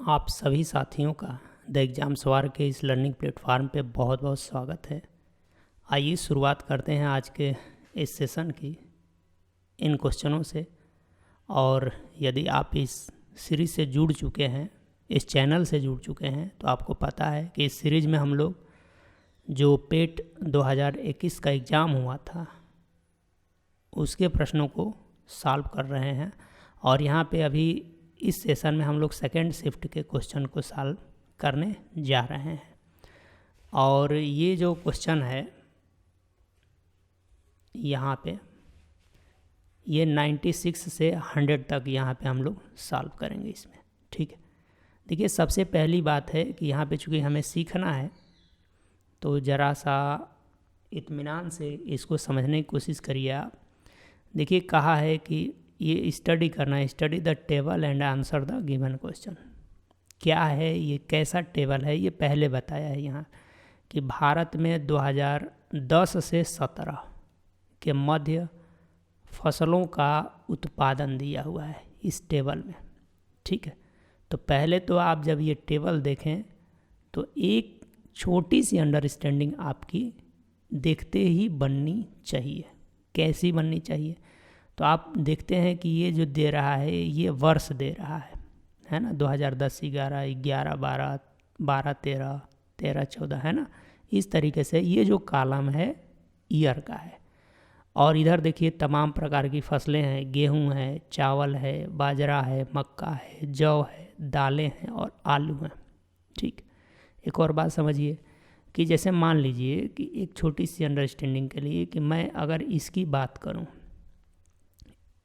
आप सभी साथियों का द एग्ज़ाम सवार के इस लर्निंग प्लेटफार्म पे बहुत बहुत स्वागत है। आइए शुरुआत करते हैं आज के इस सेशन की इन क्वेश्चनों से। और यदि आप इस सीरीज़ से जुड़ चुके हैं, इस चैनल से जुड़ चुके हैं, तो आपको पता है कि इस सीरीज़ में हम लोग जो पेट 2021 का एग्ज़ाम हुआ था उसके प्रश्नों को सॉल्व कर रहे हैं। और यहाँ पे अभी इस सेशन में हम लोग सेकेंड शिफ्ट के क्वेश्चन को सॉल्व करने जा रहे हैं। और ये जो क्वेश्चन है यहाँ पे, ये 96 से 100 तक यहाँ पे हम लोग सॉल्व करेंगे इसमें। ठीक है, देखिए सबसे पहली बात है कि यहाँ पे चूँकि हमें सीखना है तो ज़रा सा इत्मीनान से इसको समझने की कोशिश करिए आप। देखिए कहा है कि ये स्टडी करना है, study the table and answer the given question. क्या है ये, कैसा टेबल है, ये पहले बताया है यहाँ कि भारत में 2010 से 17 के मध्य फसलों का उत्पादन दिया हुआ है इस टेबल में। ठीक है, तो पहले तो आप जब ये टेबल देखें तो एक छोटी सी अंडरस्टैंडिंग आपकी देखते ही बननी चाहिए। कैसी बननी चाहिए, तो आप देखते हैं कि ये जो दे रहा है ये वर्ष दे रहा है ना, 2010, 11, 11, 12, 12, 13, 13, 14, है ना। इस तरीके से ये जो कॉलम है ईयर का है। और इधर देखिए तमाम प्रकार की फसलें हैं, गेहूं है, चावल है, बाजरा है, मक्का है, जौ है, दालें हैं और आलू हैं। ठीक, एक और बात समझिए कि जैसे मान लीजिए कि एक छोटी सी अंडरस्टैंडिंग के लिए कि मैं अगर इसकी बात करूं,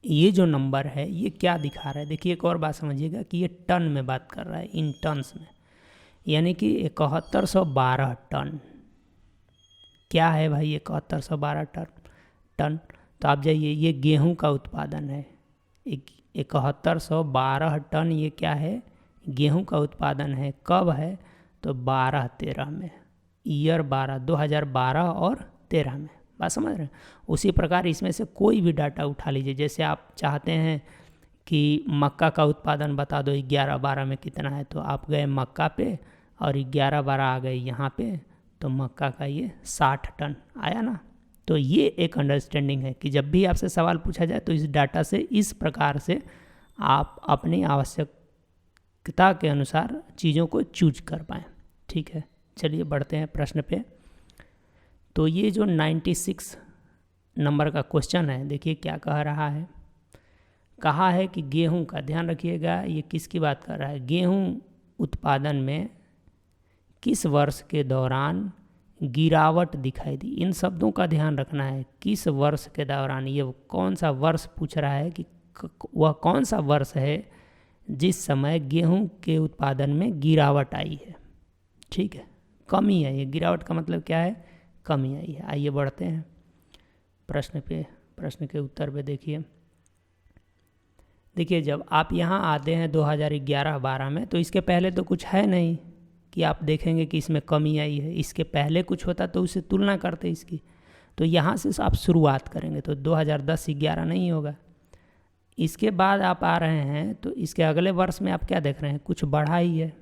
ये जो नंबर है ये क्या दिखा रहा है। देखिए एक और बात समझिएगा कि ये टन में बात कर रहा है, इन टन्स में, यानी कि 7112 टन। क्या है भाई 7112 टन? तो आप जाइए, ये गेहूं का उत्पादन है, 7112 टन। ये क्या है, गेहूं का उत्पादन है। कब है, तो 12-13 में, ईयर 2012 और 13 में। बात समझ रहे हैं। उसी प्रकार इसमें से कोई भी डाटा उठा लीजिए। जैसे आप चाहते हैं कि मक्का का उत्पादन बता दो 11-12 में कितना है, तो आप गए मक्का पे और 11-12 आ गए यहाँ पे, तो मक्का का ये 60 टन आया ना। तो ये एक अंडरस्टैंडिंग है कि जब भी आपसे सवाल पूछा जाए तो इस डाटा से इस प्रकार से आप अपनी आवश्यकता के अनुसार चीज़ों को चूज कर पाएँ। ठीक है, चलिए बढ़ते हैं प्रश्न पे। तो ये जो 96 नंबर का क्वेश्चन है, देखिए क्या कह रहा है। कहा है कि गेहूं का, ध्यान रखिएगा ये किसकी बात कर रहा है, गेहूं उत्पादन में किस वर्ष के दौरान गिरावट दिखाई दी। इन शब्दों का ध्यान रखना है, किस वर्ष के दौरान। ये कौन सा वर्ष पूछ रहा है कि वह कौन सा वर्ष है जिस समय गेहूं के उत्पादन में गिरावट आई है। ठीक है, कमी आई है। गिरावट का मतलब क्या है, कमी आई है। आइए बढ़ते हैं प्रश्न पे, प्रश्न के उत्तर पे। देखिए जब आप यहाँ आते हैं 2011-12 में, तो इसके पहले तो कुछ है नहीं कि आप देखेंगे कि इसमें कमी आई है। इसके पहले कुछ होता तो उससे तुलना करते इसकी। तो यहाँ से आप शुरुआत करेंगे तो 2010-11 नहीं होगा। इसके बाद आप आ रहे हैं तो इसके अगले वर्ष में आप क्या देख रहे हैं, कुछ बढ़ा ही है,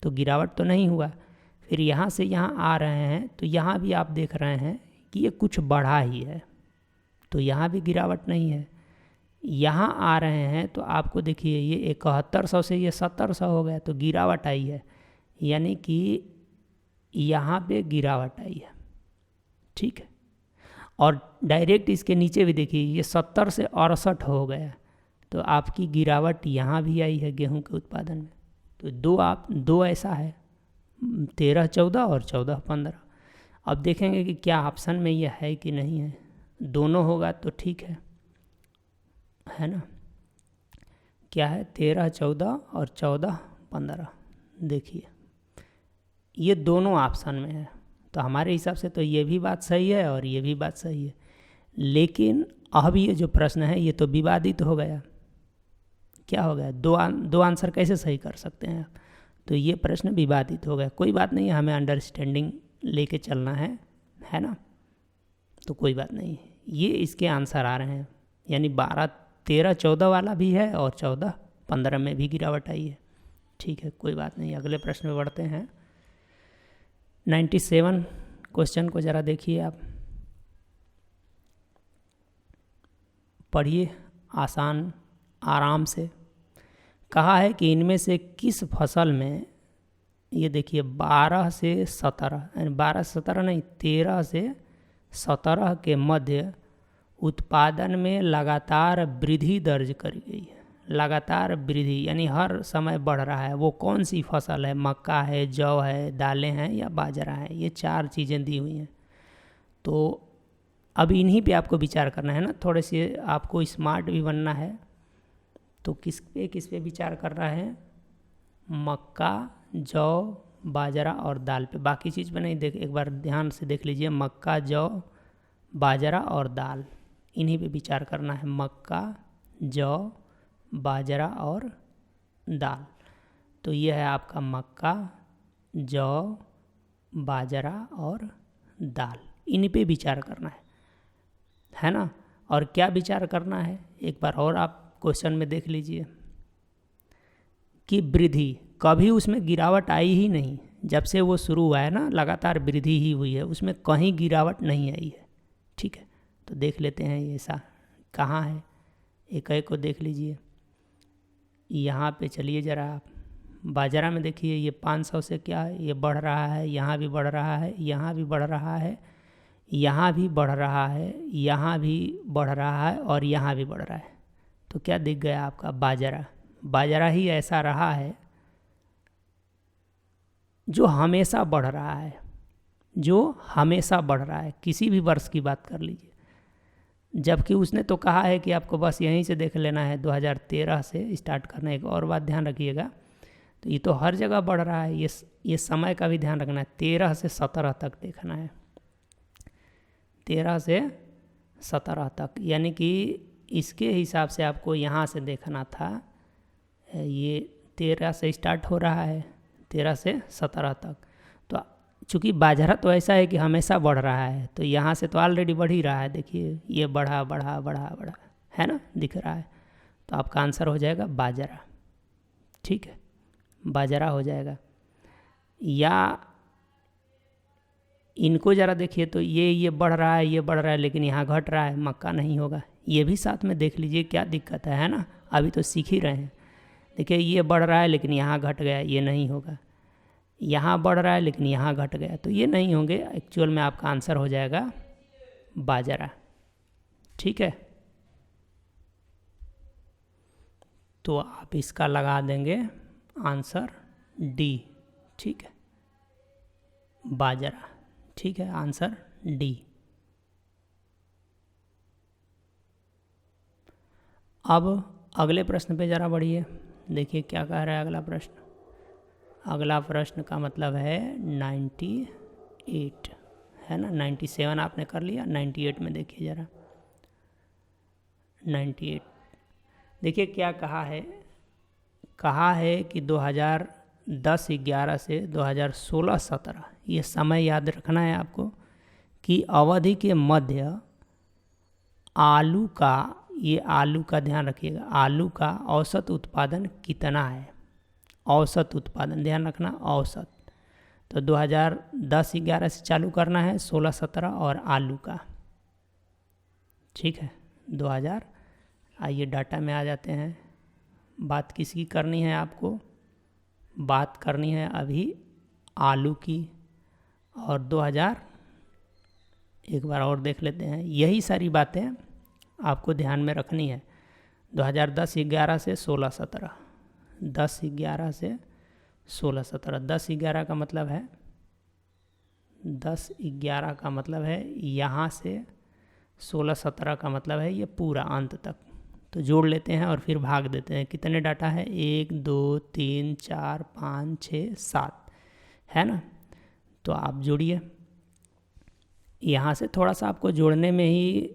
तो गिरावट तो नहीं हुआ। फिर यहाँ से यहाँ आ रहे हैं तो यहाँ भी आप देख रहे हैं कि ये कुछ बढ़ा ही है, तो यहाँ भी गिरावट नहीं है। यहाँ आ रहे हैं तो आपको देखिए ये 7100 से ये 1700 हो गया, तो गिरावट आई है, यानी कि यहाँ पे गिरावट आई है। ठीक है, और डायरेक्ट इसके नीचे भी देखिए ये 70 से 68 हो गया, तो आपकी गिरावट यहाँ भी आई है गेहूं के उत्पादन में। तो दो ऐसा है, 13-14 और 14-15। अब देखेंगे कि क्या ऑप्शन में यह है कि नहीं है। दोनों होगा तो ठीक है ना। क्या है, 13-14 और 14-15। देखिए ये दोनों ऑप्शन में है, तो हमारे हिसाब से तो ये भी बात सही है और ये भी बात सही है। लेकिन अब ये जो प्रश्न है ये तो विवादित हो गया। क्या हो गया, दो आंसर कैसे सही कर सकते हैं आप, तो ये प्रश्न विवादित हो गया। कोई बात नहीं, हमें अंडरस्टैंडिंग लेके चलना है ना, तो कोई बात नहीं। ये इसके आंसर आ रहे हैं, यानी 12-13-14 वाला भी है और 14-15 में भी गिरावट आई है। ठीक है, कोई बात नहीं, अगले प्रश्न में बढ़ते हैं। 97 क्वेश्चन को ज़रा देखिए आप, पढ़िए आसान आराम से। कहा है कि इनमें से किस फसल में, ये देखिए 12 से 17, यानी 12 से 17 नहीं, 13 से 17 के मध्य उत्पादन में लगातार वृद्धि दर्ज करी गई है। लगातार वृद्धि यानी हर समय बढ़ रहा है। वो कौन सी फसल है? मक्का है, जौ है, दालें हैं या बाजरा है? ये 4 चीज़ें दी हुई हैं। तो अब इन्हीं पे आपको विचार करना है ना, थोड़े से आपको स्मार्ट भी बनना है। तो किस पे विचार करना है? मक्का, जौ, बाजरा और दाल पे। बाकी चीज़ पे नहीं, देख एक बार ध्यान से देख लीजिए, मक्का, जौ, बाजरा और दाल, इन्हीं पे विचार करना है। मक्का, जौ, बाजरा और दाल। तो ये है आपका मक्का, जौ, बाजरा और दाल, इन्हीं पे विचार करना है ना। और क्या विचार करना है, एक बार और आप क्वेश्चन में देख लीजिए कि वृद्धि, कभी उसमें गिरावट आई ही नहीं। जब से वो शुरू हुआ है ना, लगातार वृद्धि ही हुई है, उसमें कहीं गिरावट नहीं आई है। ठीक है, तो देख लेते हैं ये ऐसा कहाँ है, एक एक को देख लीजिए। यहाँ पे चलिए ज़रा आप, बाजरा में देखिए, ये 500 से क्या है, ये बढ़ रहा है, यहाँ भी बढ़ रहा है, यहाँ भी बढ़ रहा है, यहाँ भी बढ़ रहा है, यहाँ भी बढ़ रहा है और यहाँ भी बढ़ रहा है। तो क्या दिख गया आपका? बाजरा। बाजरा ही ऐसा रहा है जो हमेशा बढ़ रहा है, जो हमेशा बढ़ रहा है, किसी भी वर्ष की बात कर लीजिए। जबकि उसने तो कहा है कि आपको बस यहीं से देख लेना है, 2013 से स्टार्ट करना है। एक और बात ध्यान रखिएगा, तो ये तो हर जगह बढ़ रहा है, ये समय का भी ध्यान रखना है। 13 से 17 तक देखना है, 13 से 17 तक, यानी कि इसके हिसाब से आपको यहाँ से देखना था। ये 13 से स्टार्ट हो रहा है, 13 से 17 तक। तो चूँकि बाजरा तो ऐसा है कि हमेशा बढ़ रहा है, तो यहाँ से तो ऑलरेडी बढ़ ही रहा है। देखिए ये बढ़ा बढ़ा बढ़ा बढ़ा है ना, दिख रहा है। तो आपका आंसर हो जाएगा बाजरा। ठीक है, बाजरा हो जाएगा। या इनको ज़रा देखिए, तो ये बढ़ रहा है, ये बढ़ रहा है, लेकिन यहाँ घट रहा है, मक्का नहीं होगा। ये भी साथ में देख लीजिए, क्या दिक्कत है ना, अभी तो सीख ही रहे हैं। देखिए ये बढ़ रहा है लेकिन यहाँ घट गया, ये नहीं होगा। यहाँ बढ़ रहा है लेकिन यहाँ घट गया, तो ये नहीं होंगे। एक्चुअल में आपका आंसर हो जाएगा बाजरा। ठीक है, तो आप इसका लगा देंगे आंसर डी। ठीक है, बाजरा। ठीक है, आंसर डी। अब अगले प्रश्न पे ज़रा बढ़िए, देखिए क्या कह रहा है अगला प्रश्न। अगला प्रश्न का मतलब है 98 है ना। 97 आपने कर लिया, 98 में देखिए ज़रा। 98 देखिए क्या कहा है। कहा है कि 2010-11 से 2016-17, ये समय याद रखना है आपको, कि अवधि के मध्य आलू का, ये आलू का ध्यान रखिएगा, आलू का औसत उत्पादन कितना है? औसत उत्पादन ध्यान रखना, औसत। तो 2010-11 से चालू करना है, 16-17 और आलू का। ठीक है, 2000। आइए डाटा में आ जाते हैं। बात किसकी करनी है आपको? बात करनी है अभी आलू की। और 2000 एक बार और देख लेते हैं। यही सारी बातें आपको ध्यान में रखनी है। 2010-11 से 16-17, 10-11 से 16-17, 10-11 का मतलब है, 10-11 का मतलब है यहाँ से 16-17 का मतलब है ये पूरा अंत तक। तो जोड़ लेते हैं और फिर भाग देते हैं। कितने डाटा है? 1 2 3 4 5 6 7 है ना। तो आप जोड़िए। यहाँ से थोड़ा सा आपको जोड़ने में ही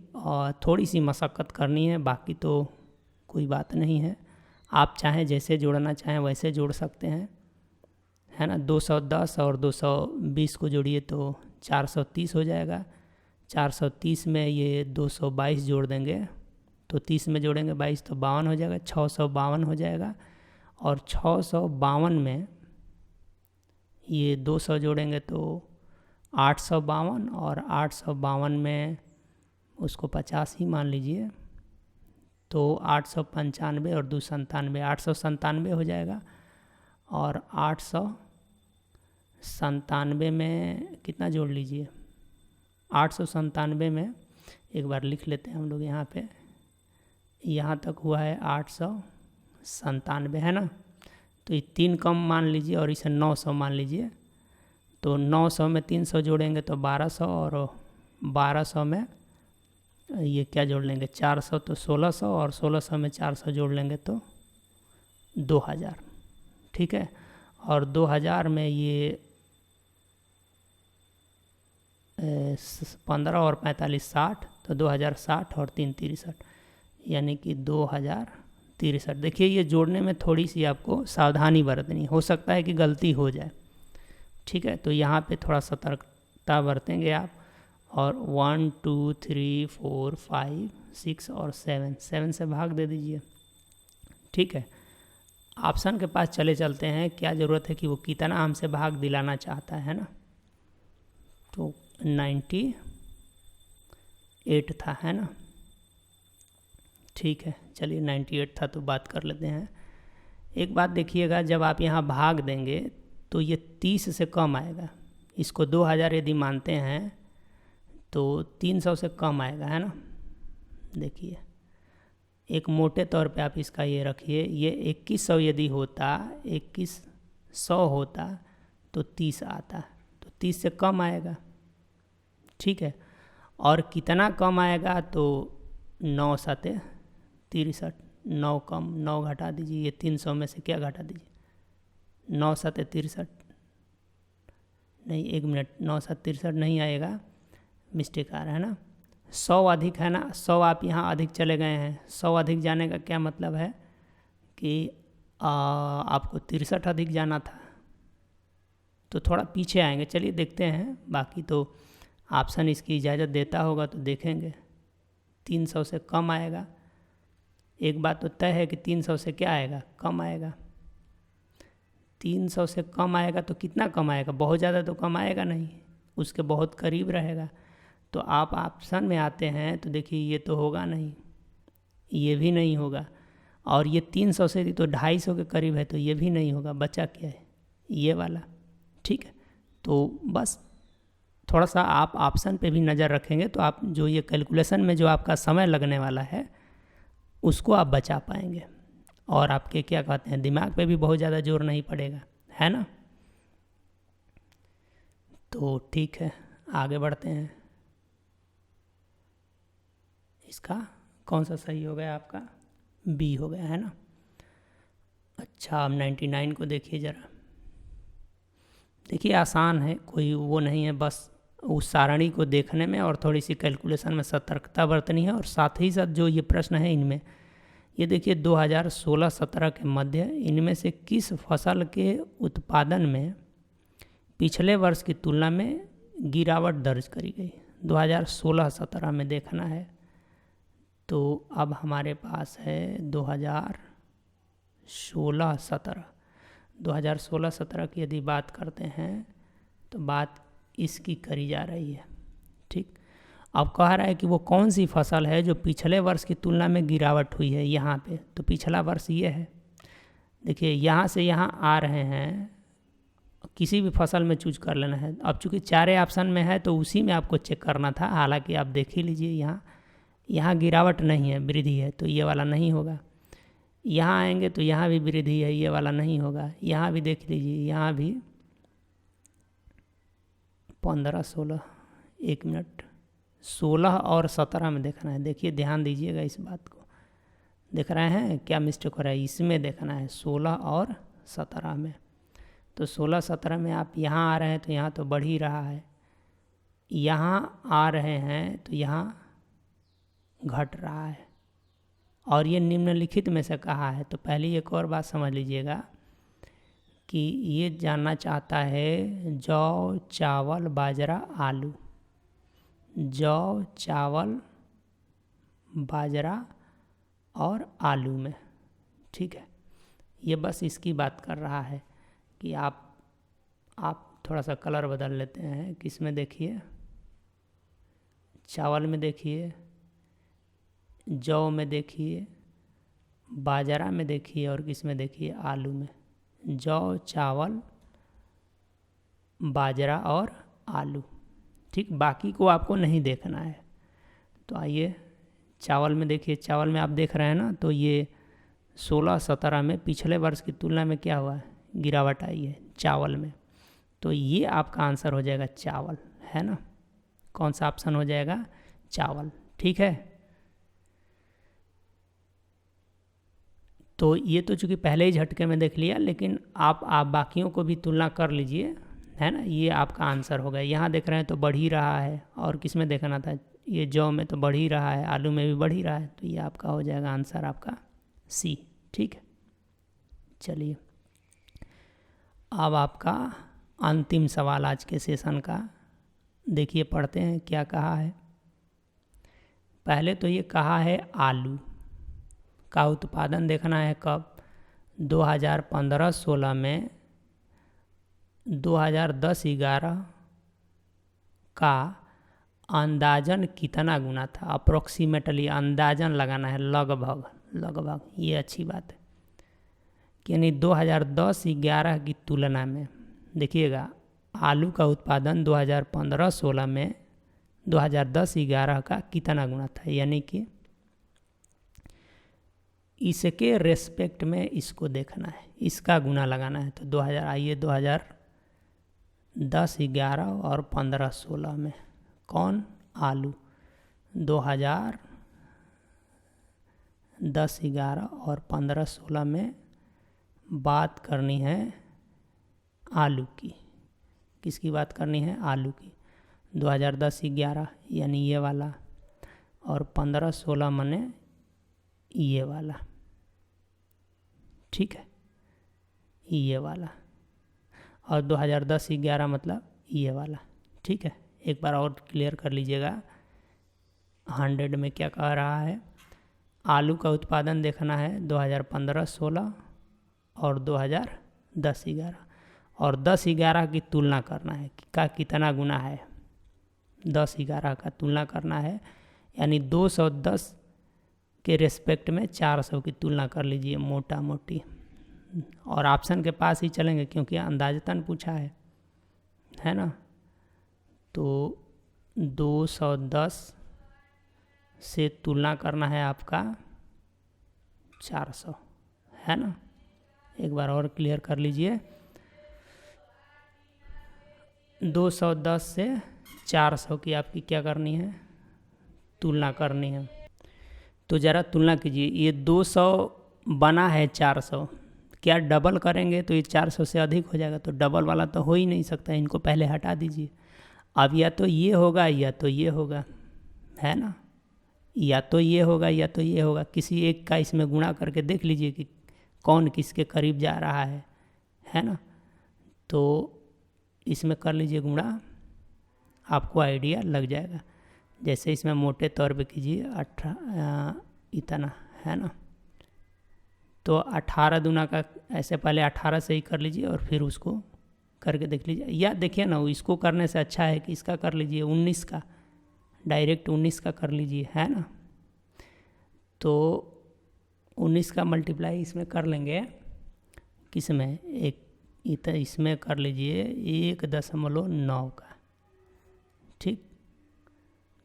थोड़ी सी मशक्क़त करनी है, बाकी तो कोई बात नहीं है। आप चाहें जैसे जोड़ना चाहें वैसे जोड़ सकते हैं, है ना। 210 और 220 को जोड़िए तो 430 हो जाएगा। 430 में ये 222 जोड़ देंगे तो 30 में जोड़ेंगे 22 तो 52 हो जाएगा, 652 हो जाएगा। और 652 में ये 200 जोड़ेंगे तो 852, और 852 में उसको 50 ही मान लीजिए, तो 895 और 297, 897 हो जाएगा। और 897 में कितना जोड़ लीजिए, 897 में एक बार लिख लेते हैं हम लोग यहाँ पे, यहाँ तक हुआ है 897 है ना। तो ये 3 कम मान लीजिए और इसे 900 मान लीजिए। तो 900 में 300 जोड़ेंगे तो 1200, और 1200 में ये क्या जोड़ लेंगे 400, तो 1600, और 1600 में 400 जोड़ लेंगे तो 2000, ठीक है। और 2000 में ये 15 और 45 60, तो 2060 और 3 63, यानी कि 2063। देखिए ये जोड़ने में थोड़ी सी आपको सावधानी बरतनी, हो सकता है कि गलती हो जाए, ठीक है। तो यहाँ पे थोड़ा सतर्कता बरतेंगे आप। और 1 2 3 4 5 6 और 7 से भाग दे दीजिए, ठीक है। ऑप्शन के पास चलते हैं, क्या ज़रूरत है कि वो कितना हमसे भाग दिलाना चाहता है ना। तो 98 था, है ना, ठीक है। चलिए 98 था तो बात कर लेते हैं। एक बात देखिएगा, जब आप यहाँ भाग देंगे तो ये 30 से कम आएगा। इसको 2000 यदि मानते हैं तो 300 से कम आएगा, है ना। देखिए एक मोटे तौर पे आप इसका ये रखिए, ये 2100 यदि होता, 2100 होता तो 30 आता, तो 30 से कम आएगा, ठीक है। और कितना कम आएगा, तो 9 7 63, 9 कम 9 घटा दीजिए, ये 300 में से क्या घटा दीजिए, 9 7 63, नहीं 1 मिनट, 9 7 63 नहीं आएगा, मिस्टेक आ रहा है ना। 100 अधिक है ना, 100 आप यहाँ अधिक चले गए हैं। 100 अधिक जाने का क्या मतलब है कि आपको 63 अधिक जाना था, तो थोड़ा पीछे आएंगे। चलिए देखते हैं, बाकी तो ऑप्शन इसकी इजाज़त देता होगा तो देखेंगे। 300 से कम आएगा, एक बात तो तय है कि 300 से क्या आएगा, कम आएगा। 300 से कम आएगा तो कितना कम आएगा, बहुत ज़्यादा तो कम आएगा नहीं, उसके बहुत करीब रहेगा। तो आप ऑप्शन में आते हैं तो देखिए ये तो होगा नहीं, ये भी नहीं होगा, और ये 300 से तो 250 के करीब है, तो ये भी नहीं होगा। बचा क्या है, ये वाला, ठीक है। तो बस थोड़ा सा आप ऑप्शन पे भी नज़र रखेंगे तो आप जो ये कैलकुलेशन में जो आपका समय लगने वाला है उसको आप बचा पाएंगे, और आपके क्या कहते हैं दिमाग पे भी बहुत ज़्यादा जोर नहीं पड़ेगा, है ना। तो ठीक है, आगे बढ़ते हैं। इसका कौन सा सही हो गया, आपका बी हो गया, है ना। अच्छा, अब 99 को देखिए ज़रा। देखिए आसान है, कोई वो नहीं है, बस उस सारणी को देखने में और थोड़ी सी कैलकुलेशन में सतर्कता बरतनी है। और साथ ही साथ जो ये प्रश्न है इनमें, ये देखिए 2016-17 के मध्य इनमें से किस फसल के उत्पादन में पिछले वर्ष की तुलना में गिरावट दर्ज करी गई। 2016-17 में देखना है। तो अब हमारे पास है 2016-17 की यदि बात करते हैं तो बात इसकी करी जा रही है, ठीक। अब कह रहा है कि वो कौन सी फसल है जो पिछले वर्ष की तुलना में गिरावट हुई है यहाँ पे। तो पिछला वर्ष ये है, देखिए यहाँ से यहाँ आ रहे हैं, किसी भी फसल में चूज कर लेना है। अब चूँकि 4 ऑप्शन में है तो उसी में आपको चेक करना था, हालांकि आप देख ही लीजिए यहाँ गिरावट नहीं है, वृद्धि है, तो ये वाला नहीं होगा। यहाँ आएंगे तो यहाँ भी वृद्धि है, ये वाला नहीं होगा। यहाँ भी देख लीजिए, यहाँ भी 15 16, 1 मिनट, 16 और 17 में देखना है। देखिए ध्यान दीजिएगा इस बात को, देख रहे हैं क्या मिस्टेक हो रहा है, इसमें देखना है 16 और 17 में। तो 16-17 में आप यहाँ आ रहे हैं तो यहाँ तो बढ़ ही रहा है, यहाँ आ रहे हैं तो यहाँ घट रहा है, और ये निम्नलिखित में से कहा है। तो पहले एक और बात समझ लीजिएगा कि ये जानना चाहता है जौ, चावल, बाजरा, आलू। जौ, चावल, बाजरा और आलू में, ठीक है। ये बस इसकी बात कर रहा है कि आप थोड़ा सा कलर बदल लेते हैं। किस में देखिए, चावल में देखिए, जौ में देखिए, बाजरा में देखिए, और किस में देखिए, आलू में। जौ, चावल, बाजरा और आलू, ठीक। बाकी को आपको नहीं देखना है। तो आइए चावल में देखिए। चावल में आप देख रहे हैं ना, तो ये 16-17 में पिछले वर्ष की तुलना में क्या हुआ है, गिरावट आई है चावल में। तो ये आपका आंसर हो जाएगा चावल, है ना। कौन सा ऑप्शन हो जाएगा, चावल, ठीक है। तो ये तो चूँकि पहले ही झटके में देख लिया, लेकिन आप बाकियों को भी तुलना कर लीजिए, है ना। ये आपका आंसर हो गया। यहाँ देख रहे हैं तो बढ़ ही रहा है, और किस में देखना था, ये जौ में तो बढ़ ही रहा है, आलू में भी बढ़ ही रहा है। तो ये आपका हो जाएगा आंसर आपका सी, ठीक है। चलिए अब आपका अंतिम सवाल आज के सेशन का, देखिए पढ़ते हैं क्या कहा है। पहले तो ये कहा है आलू का उत्पादन देखना है कब, 2015-16 में 2010-11 का अंदाजन कितना गुना था। अप्रोक्सीमेटली अंदाजन लगाना है, लगभग। ये अच्छी बात है, यानी 2010-11 की तुलना में देखिएगा आलू का उत्पादन 2015-16 में 2010-11 का कितना गुना था, यानी कि इसके रेस्पेक्ट में इसको देखना है, इसका गुना लगाना है। तो 2010-11 और 15-16 में कौन, आलू। 2010-11 और 15-16 में बात करनी है आलू की। किसकी बात करनी है, आलू की। 2010-11 यानी ये वाला, और 15-16 माने ये वाला, ठीक है, ये वाला। और 2010-11 मतलब ये वाला, ठीक है। एक बार और क्लियर कर लीजिएगा, 100 में क्या कह रहा है, आलू का उत्पादन देखना है 2015-16 और 2010-11, और 10-11 की तुलना करना है का कितना गुना है। 10-11 का तुलना करना है, यानी 210 के रेस्पेक्ट में 400 की तुलना कर लीजिए मोटा मोटी। और ऑप्शन के पास ही चलेंगे क्योंकि अंदाजतन पूछा है ना। तो 210 से तुलना करना है आपका 400, है ना। एक बार और क्लियर कर लीजिए, 210 से 400 की आपकी क्या करनी है, तुलना करनी है। तो ज़रा तुलना कीजिए, ये 200 बना है 400, क्या डबल करेंगे तो ये 400 से अधिक हो जाएगा। तो डबल वाला तो हो ही नहीं सकता, इनको पहले हटा दीजिए। अब या तो ये होगा या तो ये होगा, है ना, या तो ये होगा या तो ये होगा। किसी एक का इसमें गुणा करके देख लीजिए कि कौन किसके करीब जा रहा है ना। तो इसमें कर लीजिए गुणा, आपको आइडिया लग जाएगा। जैसे इसमें मोटे तौर पे कीजिए 18 इतना, है ना। तो 18 दूना का ऐसे पहले 18 से ही कर लीजिए और फिर उसको करके देख लीजिए। या देखिए ना, इसको करने से अच्छा है कि इसका कर लीजिए 19 का, डायरेक्ट 19 का कर लीजिए, है ना। तो 19 का मल्टीप्लाई इसमें कर लेंगे, किसमें, एक इसमें कर लीजिए 1.9 का, ठीक।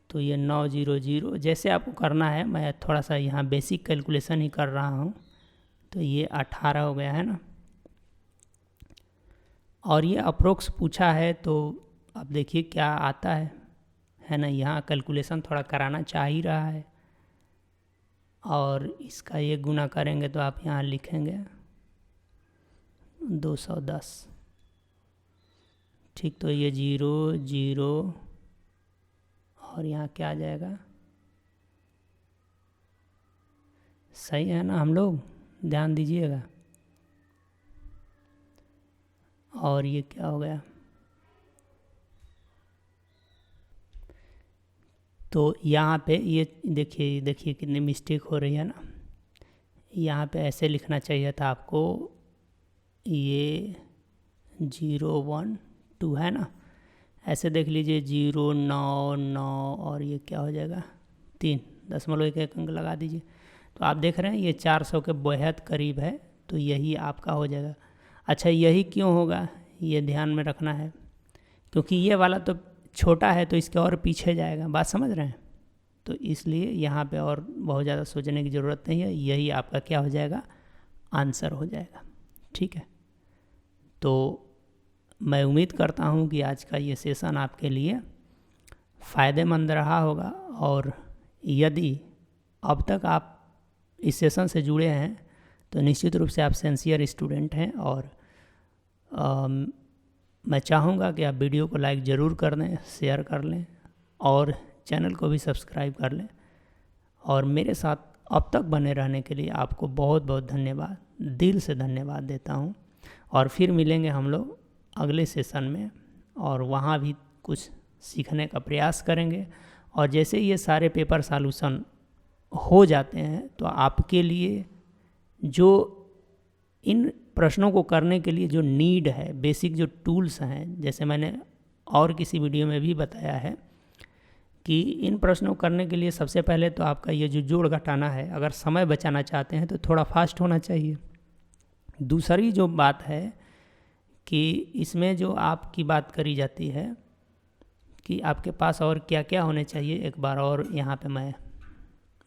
तो ये 900 जैसे आपको करना है, मैं थोड़ा सा यहाँ बेसिक कैलकुलेशन ही कर रहा हूँ। तो ये 18 हो गया, है ना। और ये अप्रोक्स पूछा है, तो अब देखिए क्या आता है ना। यहाँ कैलकुलेशन थोड़ा कराना चाह ही रहा है, और इसका ये गुना करेंगे तो आप यहाँ लिखेंगे 210, ठीक। तो ये 0 और यहाँ क्या आ जाएगा, सही है ना, हम लोग ध्यान दीजिएगा। और ये क्या हो गया, तो यहाँ पे ये देखिए कितनी मिस्टेक हो रही है ना। यहाँ पे ऐसे लिखना चाहिए था आपको, ये 0 1 2 है ना, ऐसे देख लीजिए 0 9 9 और ये क्या हो जाएगा 3.1 अंक लगा दीजिए। तो आप देख रहे हैं ये 400 के बेहद करीब है, तो यही आपका हो जाएगा। अच्छा यही क्यों होगा ये ध्यान में रखना है, क्योंकि ये वाला तो छोटा है तो इसके और पीछे जाएगा, बात समझ रहे हैं। तो इसलिए यहाँ पे और बहुत ज़्यादा सोचने की ज़रूरत नहीं है, यही आपका क्या हो जाएगा आंसर हो जाएगा। ठीक है, तो मैं उम्मीद करता हूँ कि आज का ये सेशन आपके लिए फ़ायदेमंद रहा होगा, और यदि अब तक आप इस सेशन से जुड़े हैं तो निश्चित रूप से आप सिंसियर स्टूडेंट हैं, और मैं चाहूँगा कि आप वीडियो को लाइक ज़रूर कर दें, शेयर कर लें और चैनल को भी सब्सक्राइब कर लें। और मेरे साथ अब तक बने रहने के लिए आपको बहुत बहुत धन्यवाद, दिल से धन्यवाद देता हूँ। और फिर मिलेंगे हम लोग अगले सेशन में, और वहाँ भी कुछ सीखने का प्रयास करेंगे। और जैसे ये सारे पेपर सॉल्यूशन हो जाते हैं तो आपके लिए जो इन प्रश्नों को करने के लिए जो नीड है, बेसिक जो टूल्स हैं, जैसे मैंने और किसी वीडियो में भी बताया है कि इन प्रश्नों को करने के लिए सबसे पहले तो आपका ये जो जोड़ घटाना है, अगर समय बचाना चाहते हैं तो थोड़ा फास्ट होना चाहिए। दूसरी जो बात है कि इसमें जो आपकी बात करी जाती है कि आपके पास और क्या क्या होने चाहिए, एक बार और यहाँ पे मैं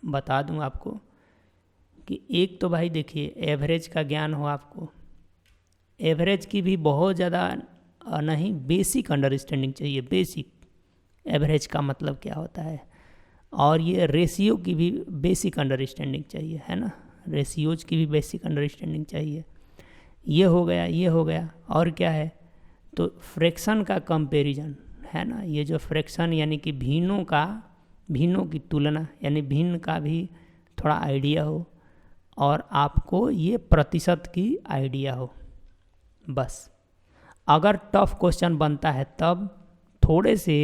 बता दूँ आपको कि एक तो भाई देखिए एवरेज का ज्ञान हो आपको, एवरेज की भी बहुत ज़्यादा नहीं, बेसिक अंडरस्टैंडिंग चाहिए। बेसिक एवरेज का मतलब क्या होता है, और ये रेशियो की भी बेसिक अंडरस्टैंडिंग चाहिए, है ना, रेशियोज की भी बेसिक अंडरस्टैंडिंग चाहिए। ये हो गया, ये हो गया, और क्या है तो फ्रैक्शन का कंपैरिजन, है ना, ये जो फ्रैक्शन यानी कि भिन्नों की तुलना, यानी भिन्न का भी थोड़ा आइडिया हो, और आपको ये प्रतिशत की आइडिया हो। बस अगर टफ क्वेश्चन बनता है तब थोड़े से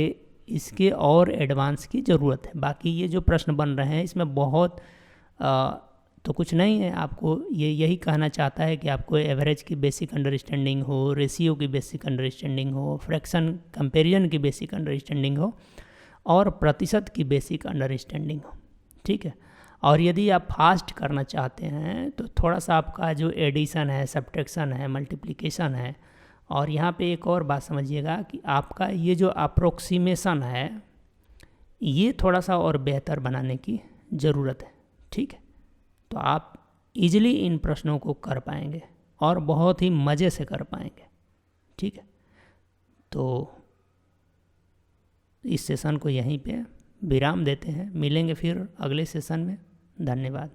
इसके और एडवांस की ज़रूरत है। बाकी ये जो प्रश्न बन रहे हैं इसमें बहुत तो कुछ नहीं है। आपको ये यही कहना चाहता है कि आपको एवरेज की बेसिक अंडरस्टैंडिंग हो, रेशियो की बेसिक अंडरस्टैंडिंग हो, फ्रैक्शन कंपैरिजन की बेसिक अंडरस्टैंडिंग हो, और प्रतिशत की बेसिक अंडरस्टैंडिंग हो। ठीक है, और यदि आप फास्ट करना चाहते हैं तो थोड़ा सा आपका जो एडिशन है, सब्ट्रैक्शन है, मल्टीप्लिकेशन है, और यहाँ पे एक और बात समझिएगा कि आपका ये जो अप्रोक्सीमेशन है ये थोड़ा सा और बेहतर बनाने की ज़रूरत है। ठीक है, तो आप इजीली इन प्रश्नों को कर पाएंगे और बहुत ही मज़े से कर पाएंगे। ठीक है, तो इस सेशन को यहीं पे विराम देते हैं, मिलेंगे फिर अगले सेशन में। धन्यवाद।